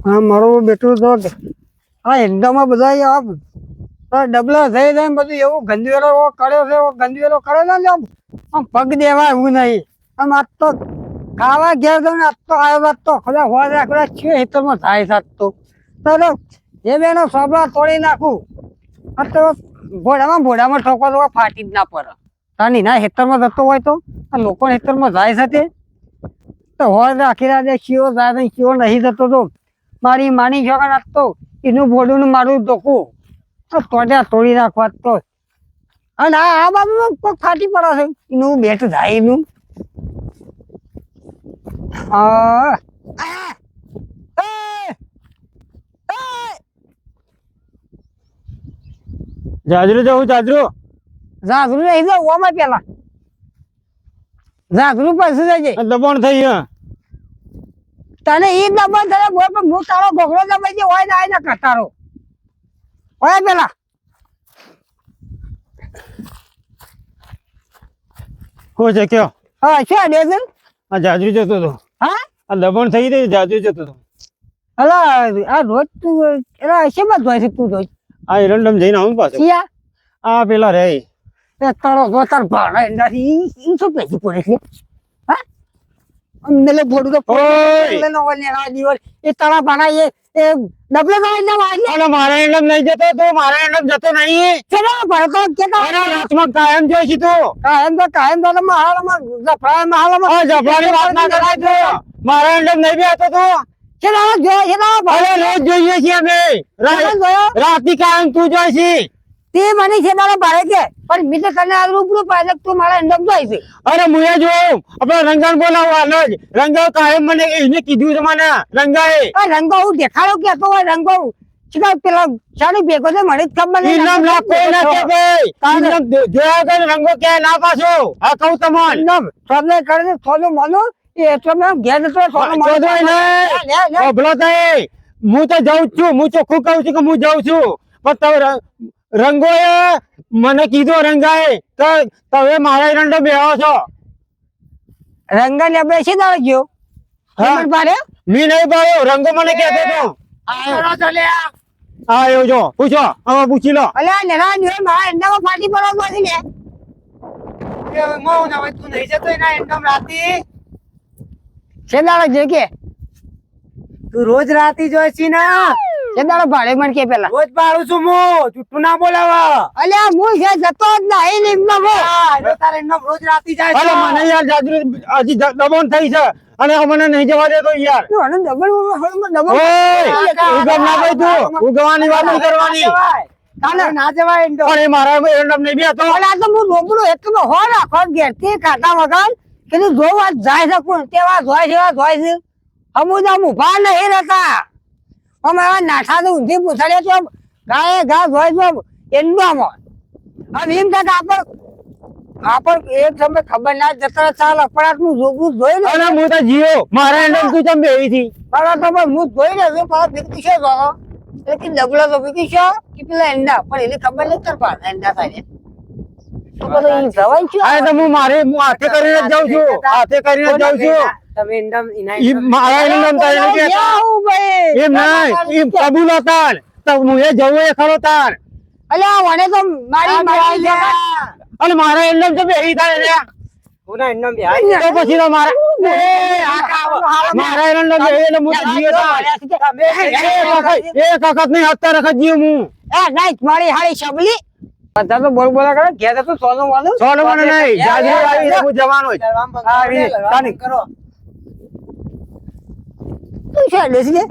હા મારું બેટું તો હા એકદમ બધા ડબલા થઈ જાય બધું એવું ગંદવેલો કર્યો છે એવો ગંદવેલો કરે ને આમ પગ દેવા એવું નહીં આમ આજ તો ખાવા ઘેર તો આજ તો આવ્યો તો ખરા હોય રાખડા છે હેતરમાં થાય સાત તો એ બેનો સોબલા તોડી નાખું આ તો ભોડામાં ઠોકો ફાટી જ ના પડે તાની ના હેતરમાં જતો હોય તો આ લોકો હેતરમાં જાય સાથે તો હોય રાખી રાખે શિવો જાય ને શિવો નહીં જતો તો મારી માની છોકરા નાખતો એનું ભોડું મારું ધોકું તોડ્યા તોડી નાખવા તો અને આ બાબુ કોઈક ફાટી પડે છે એનું બેટ જાય એનું જાજરું જવું જાજરું જાગરું રહી જાય ઓમાં પેલા જાગરું પાસે જજે દબાણ થઈ ગયા તને ઈ દબાણ થયા બોલ પણ હું તારો ભોગડો દબાઈ છે હોય ના ના કટારો હોય પેલા હો છે કયો હા શું દેસન આ જાજરું જતો હતો હા આ દબાણ થઈ ગઈ જાજરું જતો હતો અલા આ રોજ તું એલા શેમાં જોઈ છે તું રોજ આ એરંડમ જઈને આવું પાછો સિયા આ પેલા રે એ તારો ગોતર ભાડા એનાથી ઈ શું પેસી પડે છે હા અમને ભોડું તો ઓય! એ તારા ભાડા એ ડબલે તો અરે મારા એરંડમ નહીં જતો તો મારા એરંડમ જતો નહીં ચલો ભરતો કે અરે રાતમાં કાયમ જોઈ છે તું કાયમ તો મહાલમાં જફરા મહાલમાં આ જફરાની વાત ના કરાય તો મારા એરંડમ નહીં બી હતો તો ચલો જો ચલો અરે રોજ જોઈએ છીએ અમે રાતની કાયમ તું જોઈ છે તે મને છે મારા ભાડે કે પણ મિત્ર તને આ રૂબરૂ પાડે તું મારા એન્ડમ જોઈ છે અરે મુએ જોઉં આપડે રંગાન બોલાવવાનો જ રંગા કાયમ મને એને કીધું છે મને રંગાએ આ રંગો હું દેખાડો કેતો હોય રંગો ચિકા પેલા ચાલી ભેગો છે મને જ ખબર નહીં ઇનામ ના કોઈ ના કે ભાઈ ઇનામ જોયા વગર રંગો ક્યાંય ના પાછો આ કહું તમને ઇનામ સબને કરે છે થોડો માનો એ તો મેં ઘેર તો થોડો માનો ભલો થાય હું તો જાઉં જ છું હું ચોખ્ખું કહું છું કે હું જાઉં છું પણ તમે રંગોએ મને કીધું રંગાએ કે તમે મારા એરંડો બેહો છો રંગા ને આપણે છે દાવ ગયો હા પાડે મી નહીં પાડ્યો રંગો મને કહેતો હતો આવ્યો જો પૂછો હવે પૂછી લો અલ્યા નેરા ને મારા એન્ડમાં ફાટી પડો બોલી ને તું નહીં જતો એના એન્ડમ રાતી છે દાવ જે કે તું રોજ રાતી જોઈ છી ને છે દાવ ભાડે મને કે પેલા રોજ પાડું છું હું જુઠ્ઠું ના બોલાવા અલ્યા હું છે જતો જ નહીં નિમનો તારે એન્ડમ રોજ રાતી જાય અરે મને યાર જાજુ હજી દબાણ થઈ છે અને મને નહીં જવા દેતો યાર ડબલ ઓય ઉગમ ના ભાઈ તું ઉગવાની વાત નહીં કરવાની ના જવાય એન્ડમ પણ એ મારા એરંડમ નહીં બેહતો અલ્યા તો હું રોબડો એટલો હો રાખો ઘેર થી કાઢા વગર કે જો વાત જાય છે કોણ તેવા જોય છે અમુદામ ઉભા નહીં રહેતા અમારા નાઠા તો ઊંધી પૂછાડે તો ગાય ઘા જોઈ જો એન્ડમાં અને એમ કે આપણ એક સમય ખબર ના જતા ચાલ અપરાધ નું જોગું જોઈ લે અને હું તો જીઓ મારા એરંડમ તું ચમ બેહી હતી બરાબર તો પણ હું જોઈ રહ્યો પણ બીકતી છે તો એટલે ડબલો તો બીકી છે કે પેલા એંડા પણ એને ખબર નહીં તરપા એંડા થાય તો બધું ઈ જવાય છે આ તો હું હાથે કરીને જ જાઉં છું હાથે કરીને જ જાઉં છું તમે એન્ડમ ઈ મારા એરંડમ તારે નહીં બેહતા. જાઉં ભાઈ એમ નહીં એમ કબૂલ તાર તો હું એ જવું એ ખરો તાર અલ્યા વને તો મારી અને મારા એરંડમ તો બેહી થાય રે હું એન્ડમ બે તો પછી તો મારા એરંડમ બેહી એટલે હું તો જીવ તાર એક વખત નહીં હત્તર વખત જીવ હું એ નહીં મારી હાળી શબલી બધા તો બોલ બોલા કરે ઘેર તો સોનું વાળું સોનો મને નહીં જાજુ આવી હું જવાનો જ કરો તું છે દેસી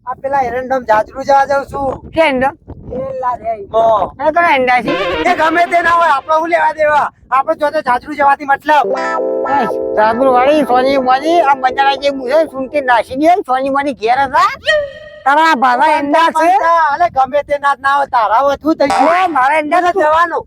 આ પેલા એરંડમ જાજરૂ જવા જાઉં છું કે એંડા એલા રે ઈમો એ તો એંડા છે એ ગમે તે ના હોય આપણે હું લેવા દેવા આપણે જો તો જાજરૂ જવાથી મતલબ સાબુ વાળી સોની મારી આ બંજારા જે મુજે સુનતી નાસી ગઈ સોની મારી ઘેર હતા તારા ભાગા એંડા છે અલે ગમે તે ના હોય તારા વધુ થઈ ગયું મારા એંડા તો જવાનું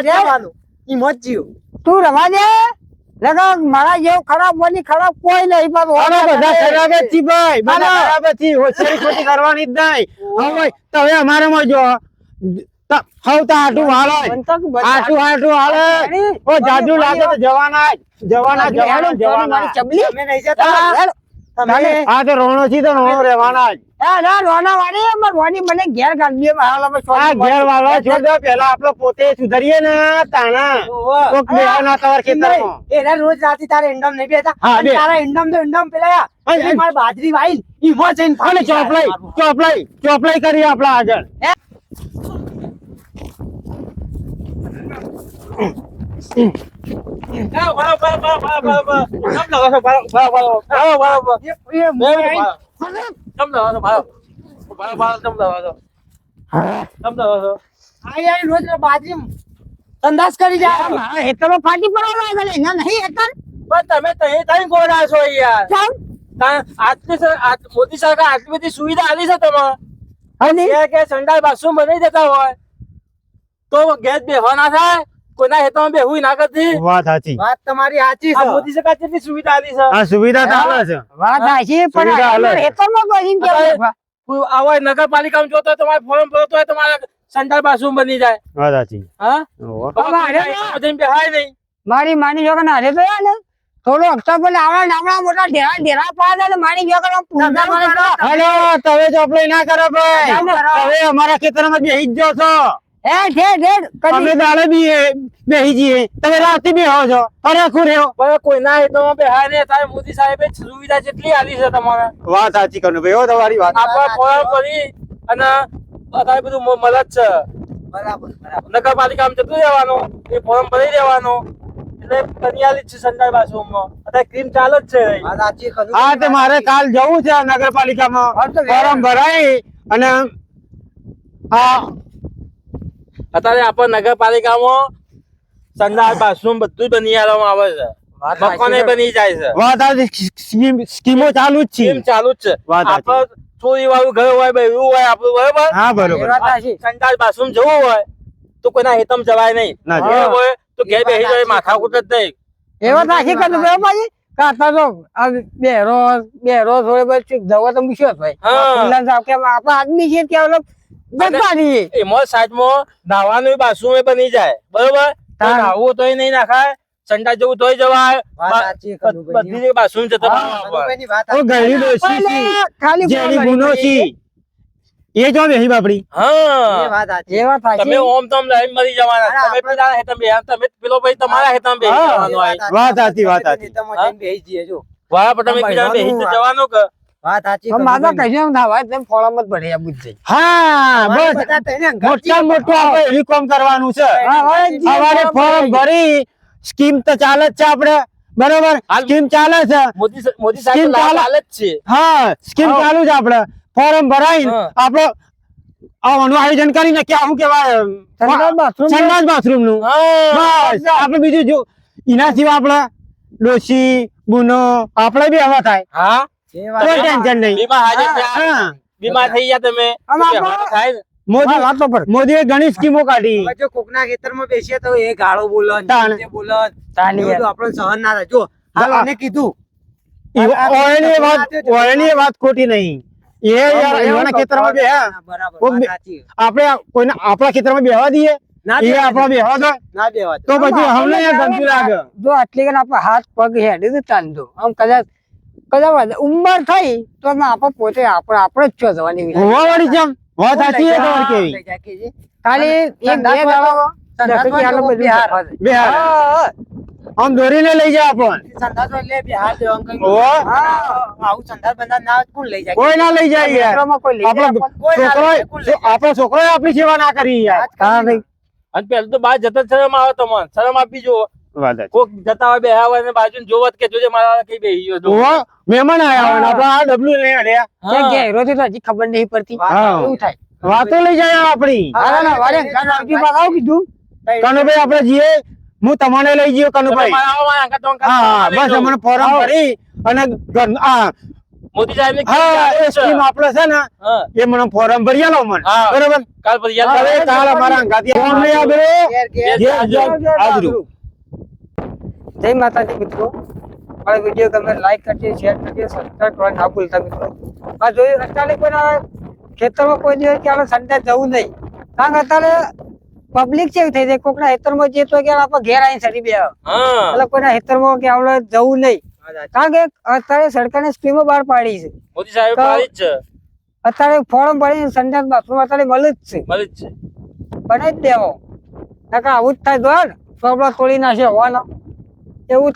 જવાનું ઈ મોજ જીવ તું રવા દે લગા મારા જેવું ખરાબ બની ખરાબ કોઈ નહીં પાછું આનો બધા ખરાબ જ છી ભાઈ બધા ખરાબ જ છી હોશિયારી ખોટી કરવાની જ નહીં હવે તમે અમારે માં જો હવ તો આટું હાલે આટું હાલે ઓ જાજુ લાગે તો જવાના મારી ચબલી તમે નહીં જતા તમે આ તો રોણો છી તો રોણો રહેવાના જ ના રોના વાળી અમાર રોની મને ઘેર કાઢી દે મારા લોકો આ ઘેર વાળો છોડ દો પેલા આપણે પોતે સુધરીએ ને તાણા કોક બેહો ના તમાર ખેતરમાં એના રોજ રાતે તારે ઇન્ડમ નહીં બેતા હા, અને બે. તારા ઇન્ડમ તો ઇન્ડમ પેલા અને- એ મારી બાજરી વાઈ ઈમો જઈને અને ચોપલાઈ કરી આપણા આગળ આઈ રોજ બાજરી સંદાસ કરી જાય મારા હેતરો ફાટી પડવા લાગે એના નહીં હેતર તમે તઈ ગોળા છો યાર ચાલ મોદી સરકાર આટલી બધી સુવિધા આલી છે તમે અને કે સંડાસ બાથરૂમ બનાવી દેતા હોય તો ગેસ બેહવા ના થાય કોઈના હેતામાં બેહું ના કરતી વાત સાચી વાત તમારી સાચી આ છે મોદી સરકાર કેટલી સુવિધા આલી છે આ સુવિધા તો આલે છે વાત સાચી પણ સુવિધા આ અલગ. હેતરમાં કોઈ કેમ કોઈ આવા નગરપાલિકામાં જોતો હોય તમારે ફોર્મ ભરો તો તમારે સંડાસ બાથરૂમ બની જાય વાત સાચી હા ઓહો. જઈને બેહાય નહીં મારી માની જોગન હારે તો યાર ને થોડો હપ્તા બોલે આવડા મોટા ઢેરા પાડે ને માની જોગન પૂંજા મારે તો હલો તમે ચોપલાઈ ના કરો ભાઈ તમે અમારા ખેતરમાં બેહી જ જાઓ છો એ ઠેઠ અમે દાડે બેહી જઈએ તમે રાતે બેહો છો અરે ખુર્યો પણ કોઈના હેતામાં બેહાય નહીં તારે મોદી સાહેબે સુવિધા જેટલી આલી છે તમારે વાત સાચી કરું ભાઈ હો તમારી વાત આપણા ફોર્મ ભરી અને અત્યારે બધું મદદ છે બરાબર બરાબર નગરપાલિકામાં જતું રહેવાનું એ ફોર્મ ભરી દેવાનું એટલે બનિયાલી જ છે સંડાસ બાથરૂમમાં અત્યારે ક્રીમ ચાલે જ છે વાત સાચી કરું હા તે મારે કાલ જવું છે નગરપાલિકામાં ફોર્મ ભરાઈ અને હા અત્યારે આપણે નગરપાલિકામાં સંડાસ બાથરૂમ બધું જ બની આવે છે મકાને બની જાય છે વાત આ સ્કીમો ચાલુ જ સ્કીમ છે ચાલુ જ છે વાત સાચી. આપણે ચોરી વાળું ઘર હોય ભાઈ એવું હોય આપણું બરોબર હા બરોબર સંડાસ બાથરૂમ જવું હોય તો કોઈના હેતમ જવાય નહીં ના એવું જવાય. હોય તો ઘેર બેસી જાય માથાકૂટ જ નહીં એવા સાચી કરું ભાઈ ભાઈ કાતા તો આ બેરો થોડે પછી જવા તો મૂક્યો ભાઈ હા. ખુલ્લા જાવ કે આપણા આદમી છે કે ઓલો જતા રહીએ એમાં સાઈડમાં નાવાનું બાથરૂમ એ બની જાય બરોબર હા. નાવું તોય નહીં નાખાય સંડાસ જવું તોય જવાય વાત સાચી કરું ભાઈ બધી જગ્યાએ બાથરૂમ જતા કનુભાઈની વાત ઓ ગળી ડોશી એટલે ખાલી જેની ગુનો છે એ જો બેહી બાપડી એ હા વાત સાચી એવા તમે સાચી ઓમ તમ લઈને મરી જવાના અરે તમે પેલા હેતમ બે તમે પેલો ભાઈ તમારા હેતમ બે હા. જવાનું હોય વાત સાચી, વાત સાચી. તમે જઈને બેસી જઈએ જો વાહ પણ તમે બીજા બેસી જ જવાનું કે વાત સાચી પણ માતા કનુભાઈની. કહીએ ના ભાઈ તેમ ફોળામાં જ ભરે આ બુદ્ધિ હા અમારે બસ બધા થઈને અંગાત મોટા છીએ. મોટું આપણે એવી કામ કરવાનું છે હા હવે સવારે ફોર્મ ભરી સ્કીમ તો ચાલે જ છે આપણે બરોબર હાલ- સ્કીમ ચાલે છે મોદી સાહેબ સ્કીમ લાભ ચાલે. આલે જ છે હા સ્કીમ હા. ચાલુ છે આપણે ફોર્મ ભરાઈ હા. આપણે આનું આયોજન કરીને કે શું કહેવાય સંડાસ બાથરૂમ સંડાસ બાથરૂમ નું હા બસ આપણે બીજું જો એના સિવાય આપણે ડોશી ગુનો આપણે બી હવા થાય હા એ વાત કોઈ ટેન્શન નહીં બીમાર હાજર થયા. હા બીમાર થઈ ગયા તમે આમ તો આપણે- બેહવાનું થાય ને. મોદી વાતો પર મોદીએ ઘણી સ્કીમો કાઢી હવે જો કોકના ખેતરમાં બેસીએ તો એ ગાળો બોલે ને તાણ. તે બોલે ને. તાની એ બધું આપણને સહન ના થાય જો હાલ હા. આને કીધું ઓયની વાત ખોટી નહીં એ યાર એવાના ખેતરમાં બે બરાબર કોક વાત બે- સાચી. આપણે કોઈને આપણા ખેતરમાં બેહવા દઈએ ના એ બેવા આપણા દે. બેહવા દો ના બેવા દે. તો પછી અમને યાર ગમતું લાગે જો આટલી કણ આપણે હાથ પગ હેડી તો તાંધો આમ કદાચ ઉંમર થઈ તો અમે આપણે પોતે આપણે જ છો જવાની વિચાર. હોવા વાળી છે આમ. વાત સાચી છે તમારી કેવી લઈ જાય કે જે. ખાલી એક બે સંડાસમાં દાડો સંડાસમાં આલો તો બધું બિહાર. થવા દે. બેહાર હા, આમ દોરીને લઈ જાય આપણ સંડાસમાં લે બેહાર દેવાનું કંઈ. ઓહો. આવું સંડાસ બંધાસ ના હોય તો કોણ લઈ જાય કોઈ ના લઈ જાય યાર મેટ્રોમાં કોઈ લઈ જાય આપણો કોઈ ના લઈ જાય, કોણ લઈ જાય? આપણો છોકરો આપણી સેવા ના કરી યાર હા ભાઈ અને પેલું તો બહાર જતા જ શરમ આવે તમને શરમ આપી જો વાત સાચી. કોક જતા હોય બેહ્યા હોય ને બાજુ જોવત કે જોજે મારા કઈ બેહી ગયો તો. ઓહો, મહેમાન આયા હોય ને આપણે આ ડબલું લઈ આડ્યા કે ઘેરોથી તો હજી ખબર નહીં પડતી હા. એવું થાય વાતો લઈ જાય આપણી હા ના વારે ઘર આવતી બાદ આવું કીધું કનુભાઈ આપણે જઈએ હું તમને લઈ જઈએ તમે કનુભાઈ મારા આવો, મારા અંગાત તો અંગાત હા હા લઈ બસ જાઓ. અમને ફોરમ ભરી અને આ મોદી સાહેબ ની હા એ સ્કીમ આપણે છે ને એ મને ફોરમ ભરી આલો મને હા. બરોબર કાલ પછી હવે કાલ અમારા અંગાથી ફોન લઈ આવજો ઘેર ઘેર. જે હાજરું જય માતાજી મિત્રો મારો વિડીયો ગમે લાઈક કરજો શેર કરજો સબસ્ક્રાઇબ કરવા ના ભૂલતા મિત્રો આ જોયું અત્યારે કોઈના ખેતરમાં કોઈ દિવસ કે આપણે સંડે જવું નહીં કારણ કે અત્યારે પબ્લિક કેવી થઈ જાય કોકના ખેતરમાં જઈએ તો કે આપણે ઘેર આવીને સરી બે હા એટલે કોઈના ખેતરમાં કે આપણે જવું નહીં કારણ કે અત્યારે સરકારે સ્કીમો બહાર પાડી છે મોદી સાહેબ તો- પાડી જ છે અત્યારે ફોર્મ ભરીને સંડાસ બાથરૂમ અત્યારે મળે જ છે, મળી જ છે. બનાવી જ દેવો. નકર આવું જ થાય તો ને ચોપડા તોડી નાખે હોવાના એવું